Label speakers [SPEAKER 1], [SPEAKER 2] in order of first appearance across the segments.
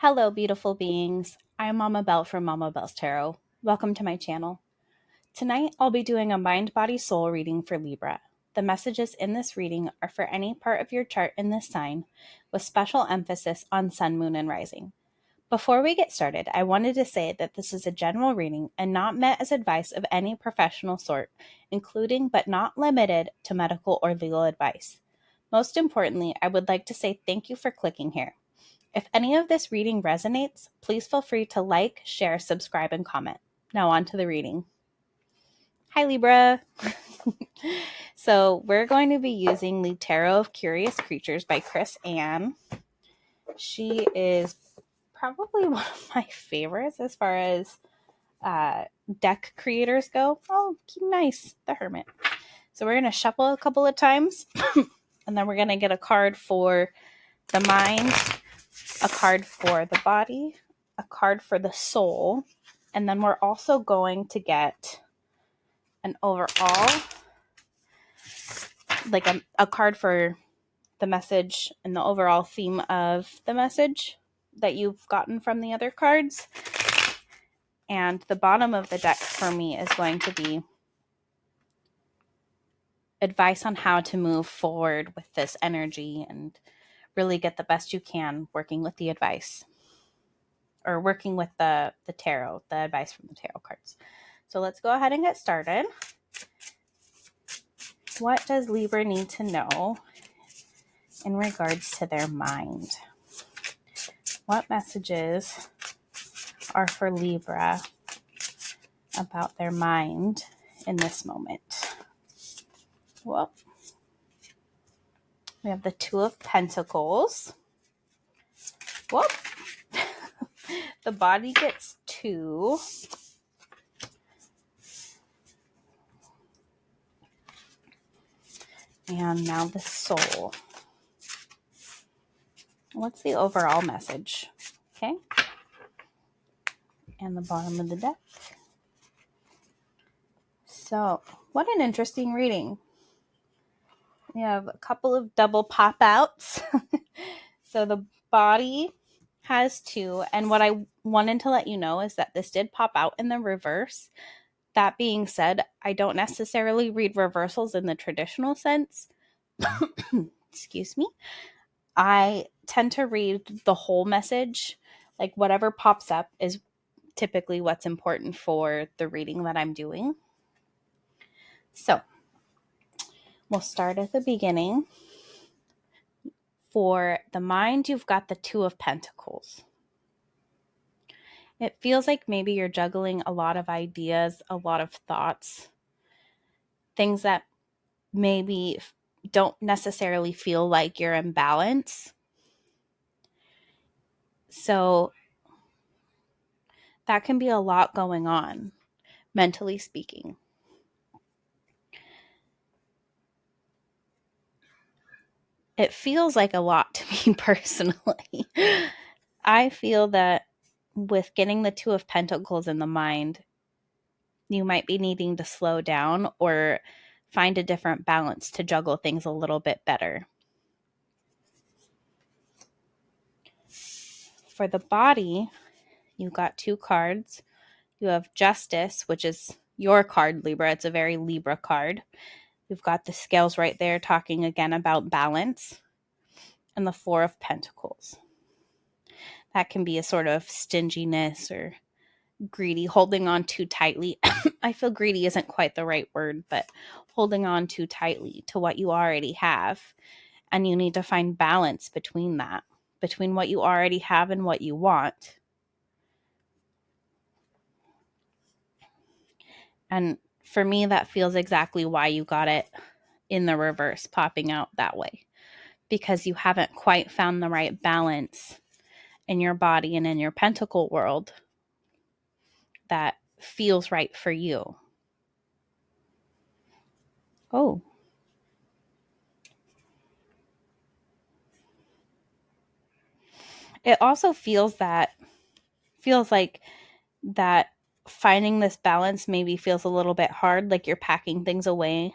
[SPEAKER 1] Hello, beautiful beings. I'm Mama Belle from Mama Belle's Tarot. Welcome to my channel. Tonight, I'll be doing a mind, body, soul reading for Libra. The messages in this reading are for any part of your chart in this sign, with special emphasis on sun, moon, and rising. Before we get started, I wanted to say that this is a general reading and not meant as advice of any professional sort, including but not limited to medical or legal advice. Most importantly, I would like to say thank you for clicking here. If any of this reading resonates, please feel free to like, share, subscribe, and comment. Now on to the reading. Hi, Libra. So we're going to be using the Tarot of Curious Creatures by Chris Ann. She is probably one of my favorites as far as deck creators go. Oh, nice. The Hermit. So we're going to shuffle a couple of times, and then we're going to get a card for the mind, a card for the body, a card for the soul, and then we're also going to get an overall, like a card for the message and the overall theme of the message that you've gotten from the other cards. And the bottom of the deck for me is going to be advice on how to move forward with this energy and really get the best you can working with the advice. Or working with the tarot, the advice from the tarot cards. So let's go ahead and get started. What does Libra need to know in regards to their mind? What messages are for Libra about their mind in this moment? Well, we have the Two of Pentacles. Whoop. The body gets 2. And now the soul. What's the overall message? Okay. And the bottom of the deck. So, what an interesting reading. We have a couple of double pop outs. So the body has 2. And what I wanted to let you know is that this did pop out in the reverse. That being said, I don't necessarily read reversals in the traditional sense. Excuse me. I tend to read the whole message. Like whatever pops up is typically what's important for the reading that I'm doing. So we'll start at the beginning. For the mind, you've got the 2 of Pentacles. It feels like maybe you're juggling a lot of ideas, a lot of thoughts, things that maybe don't necessarily feel like you're in balance. So that can be a lot going on, mentally speaking. It feels like a lot to me personally. I feel that with getting the 2 of Pentacles in the mind, you might be needing to slow down or find a different balance to juggle things a little bit better. For the body, you got 2 cards. You have Justice, which is your card, Libra. It's a very Libra card. You've got the scales right there talking again about balance. And the 4 of Pentacles. That can be a sort of stinginess or greedy, holding on too tightly. I feel greedy isn't quite the right word, but holding on too tightly to what you already have. And you need to find balance between that, between what you already have and what you want. And for me, that feels exactly why you got it in the reverse, popping out that way. Because you haven't quite found the right balance in your body and in your pentacle world that feels right for you. Oh. It also feels like that finding this balance maybe feels a little bit hard, like you're packing things away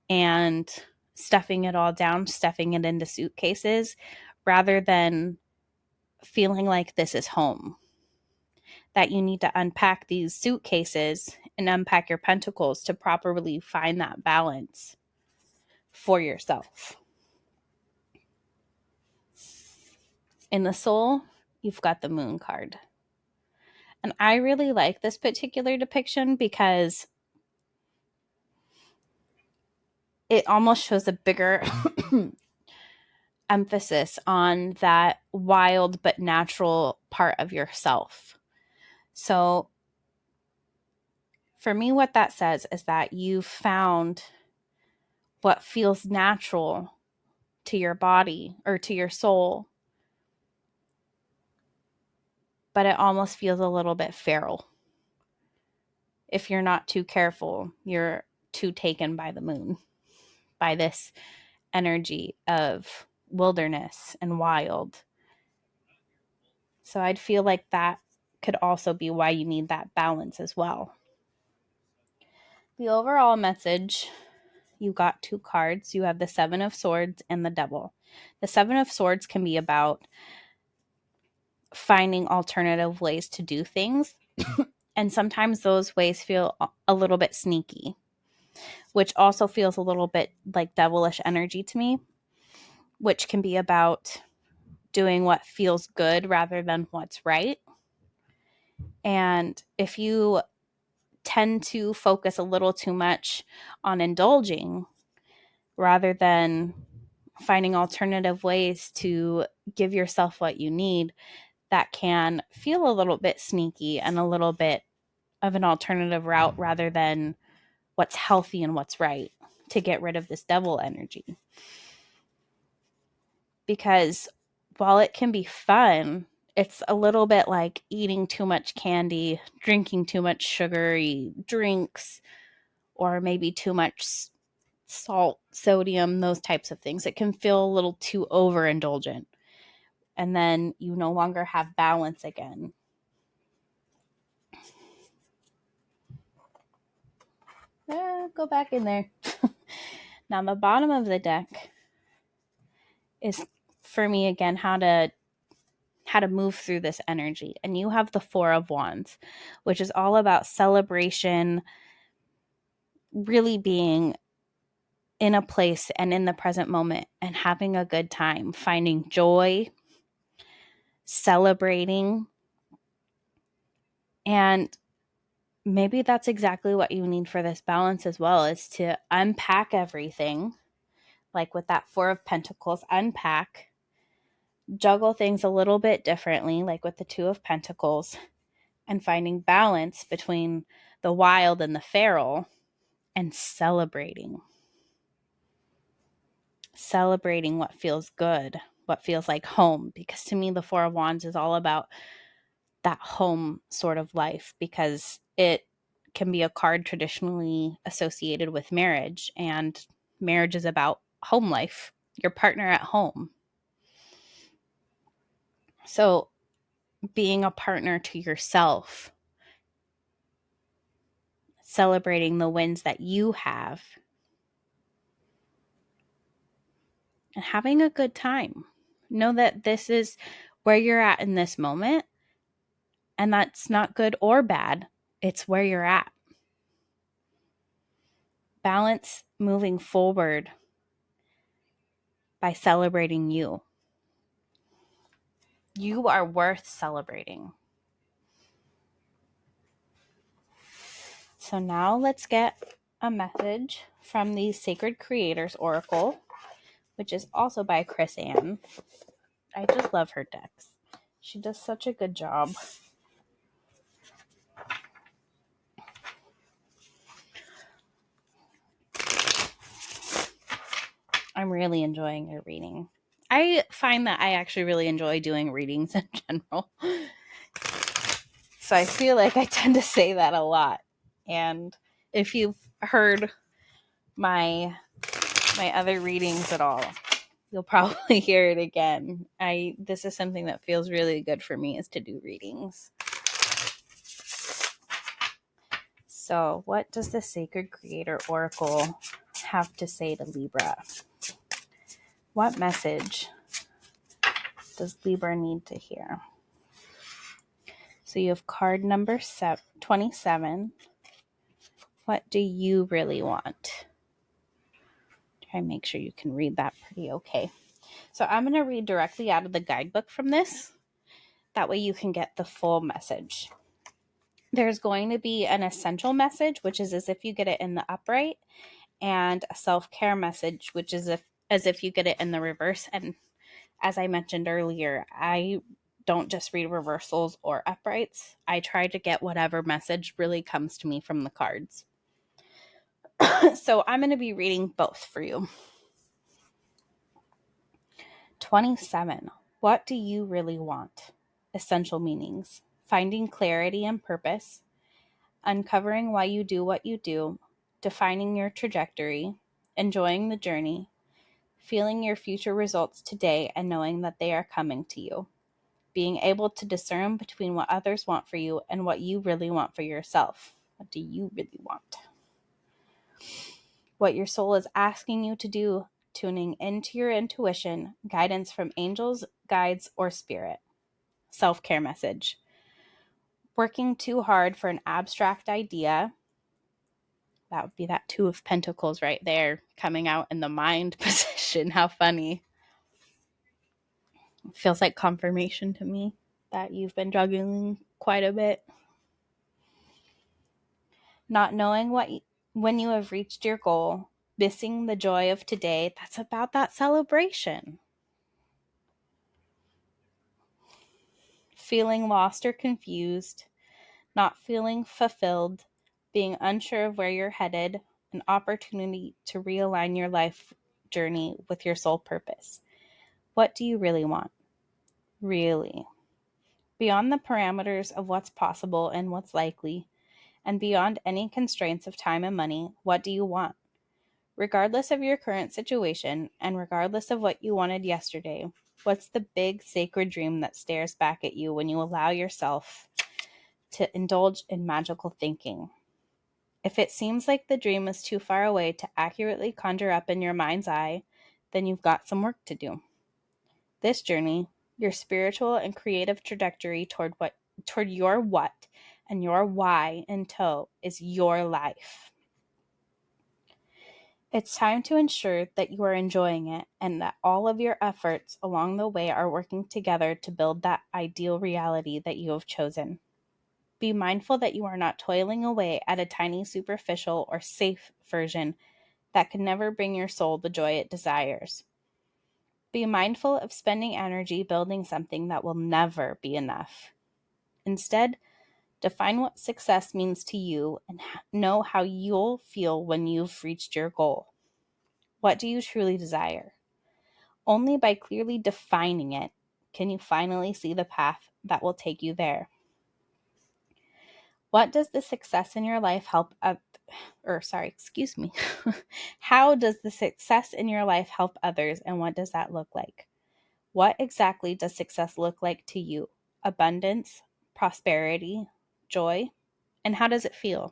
[SPEAKER 1] and stuffing it all down, stuffing it into suitcases, rather than feeling like this is home, that you need to unpack these suitcases and unpack your pentacles to properly find that balance for yourself. In the soul, you've got the Moon card. And I really like this particular depiction because it almost shows a bigger emphasis on that wild but natural part of yourself. So for me, what that says is that you've found what feels natural to your body or to your soul, but it almost feels a little bit feral. If you're not too careful, you're too taken by the moon, by this energy of wilderness and wild. So I'd feel like that could also be why you need that balance as well. The overall message, you got 2 cards. You have the 7 of Swords and the Devil. The 7 of Swords can be about finding alternative ways to do things. And sometimes those ways feel a little bit sneaky, which also feels a little bit like devilish energy to me, which can be about doing what feels good rather than what's right. And if you tend to focus a little too much on indulging rather than finding alternative ways to give yourself what you need, that can feel a little bit sneaky and a little bit of an alternative route rather than what's healthy and what's right to get rid of this devil energy. Because while it can be fun, it's a little bit like eating too much candy, drinking too much sugary drinks, or maybe too much salt, sodium, those types of things. It can feel a little too overindulgent. And then you no longer have balance again. Go back in there. Now, the bottom of the deck is, for me, again, how to move through this energy. And you have the 4 of Wands, which is all about celebration, really being in a place and in the present moment and having a good time, finding joy, celebrating. And maybe that's exactly what you need for this balance as well, is to unpack everything. Like with that 4 of Pentacles, unpack, juggle things a little bit differently, like with the 2 of Pentacles, and finding balance between the wild and the feral, and celebrating what feels good, what feels like home. Because to me, the 4 of Wands is all about that home sort of life, because it can be a card traditionally associated with marriage, and marriage is about home life, your partner at home. So being a partner to yourself, celebrating the wins that you have, and having a good time. Know that this is where you're at in this moment, and that's not good or bad. It's where you're at. Balance moving forward by celebrating you. You are worth celebrating. So now let's get a message from the Sacred Creators Oracle, which is also by Chris Ann. I just love her decks. She does such a good job. I'm really enjoying her reading. I find that I actually really enjoy doing readings in general. So I feel like I tend to say that a lot. And if you've heard my other readings at all, you'll probably hear it again. This is something that feels really good for me, is to do readings. So what does the Sacred Creator Oracle have to say to Libra? What message does Libra need to hear? So you have card number 27. What do you really want? Try and make sure you can read that pretty okay. So I'm going to read directly out of the guidebook from this. That way you can get the full message. There's going to be an essential message, which is as if you get it in the upright, and a self-care message, which is as if you get it in the reverse. And as I mentioned earlier, I don't just read reversals or uprights. I try to get whatever message really comes to me from the cards. So I'm going to be reading both for you. 27. What do you really want? Essential meanings. Finding clarity and purpose. Uncovering why you do what you do. Defining your trajectory. Enjoying the journey. Feeling your future results today and knowing that they are coming to you. Being able to discern between what others want for you and what you really want for yourself. What do you really want? What your soul is asking you to do, tuning into your intuition, guidance from angels, guides, or spirit. Self-care message. Working too hard for an abstract idea. That would be that Two of Pentacles right there, coming out in the mind position. How funny. It feels like confirmation to me that you've been juggling quite a bit. Not knowing when you have reached your goal, missing the joy of today. That's about that celebration. Feeling lost or confused, not feeling fulfilled, being unsure of where you're headed, an opportunity to realign your life journey with your soul purpose. What do you really want? Really? Beyond the parameters of what's possible and what's likely, and beyond any constraints of time and money, what do you want? Regardless of your current situation, and regardless of what you wanted yesterday, what's the big sacred dream that stares back at you when you allow yourself to indulge in magical thinking? If it seems like the dream is too far away to accurately conjure up in your mind's eye, then you've got some work to do. This journey, your spiritual and creative trajectory toward your what and your why in tow, is your life. It's time to ensure that you are enjoying it and that all of your efforts along the way are working together to build that ideal reality that you have chosen. Be mindful that you are not toiling away at a tiny, superficial, or safe version that can never bring your soul the joy it desires. Be mindful of spending energy building something that will never be enough. Instead, define what success means to you and know how you'll feel when you've reached your goal. What do you truly desire? Only by clearly defining it can you finally see the path that will take you there. What does the success in your life How does the success in your life help others, and what does that look like? What exactly does success look like to you? Abundance, prosperity, joy, and how does it feel?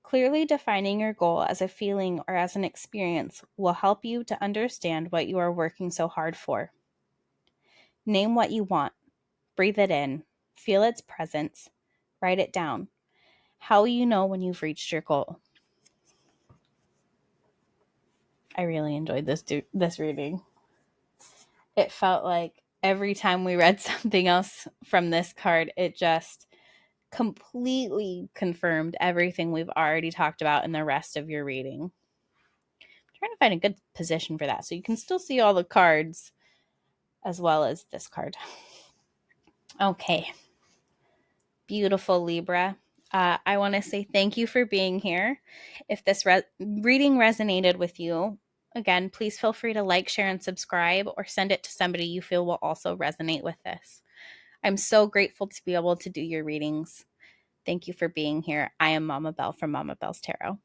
[SPEAKER 1] Clearly defining your goal as a feeling or as an experience will help you to understand what you are working so hard for. Name what you want. Breathe it in. Feel its presence. Write it down. How will you know when you've reached your goal? I really enjoyed this reading. It felt like every time we read something else from this card, it just completely confirmed everything we've already talked about in the rest of your reading. I'm trying to find a good position for that so you can still see all the cards as well as this card. Okay. Beautiful Libra. I want to say thank you for being here. If this reading resonated with you, again, please feel free to like, share, and subscribe, or send it to somebody you feel will also resonate with this. I'm so grateful to be able to do your readings. Thank you for being here. I am Mama Bell from Mama Bell's Tarot.